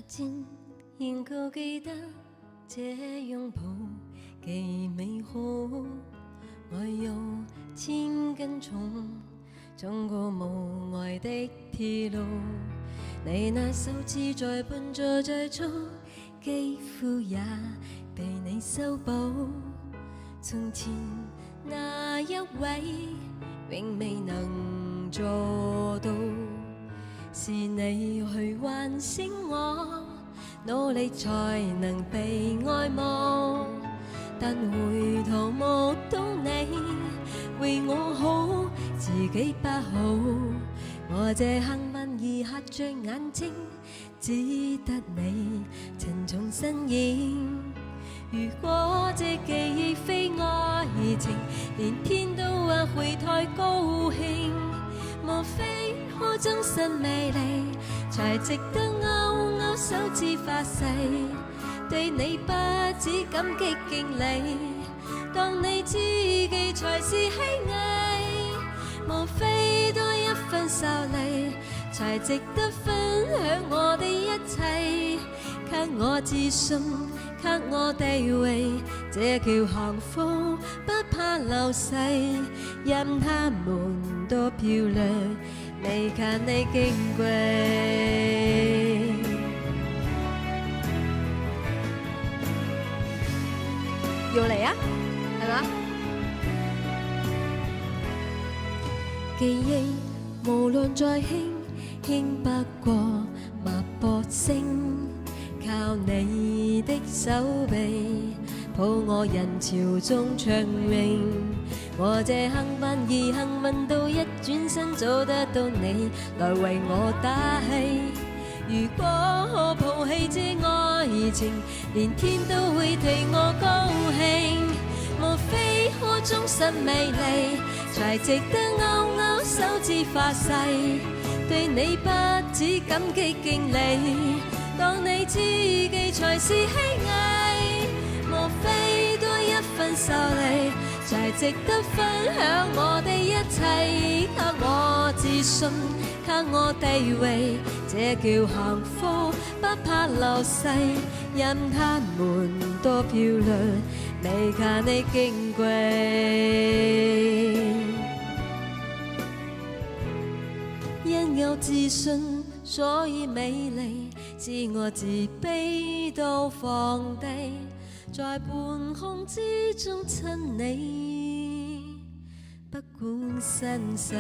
竟仍舊記得這擁抱幾美好，我有千斤重，衝過無愛的鐵路，你那手指在伴奏在奏，肌膚也被你修補。從前那一位永未能做到，是你去喚醒我，努力才能被愛慕。但回頭目睹你為我好，自己不好。我這幸運兒瞎着眼睛，只得你沉重身影。如果這記憶非愛情，連天都或會太高興。莫非可終身美麗，才值得勾勾手指發誓，對你不止感激敬禮，當你知己才是虛偽。莫非多一份受力，才值得分享我的一切，給我自信，給我地位，這叫幸福，不怕流逝。任他們多漂亮，未及你矜貴。要嚟啊，係嘛？記憶無論再輕，輕不過脈搏聲。靠你的手臂抱我人潮中長泳，我這幸運兒幸運到一轉身找得到你來為我打氣。如果可抱棄這愛情，連天都會替我高興。莫非可終身美麗，才值得勾勾手指發誓，對你不止感激敬禮，當你知己才是虛偽。莫非多一份受力，才值得分享我的一切，給我自信，給我地位，這叫幸福，不怕流逝。任他們多漂亮，未及你矜貴。因有自信，所以美麗，使我自卑都放低，在半空之中親你，不管生死。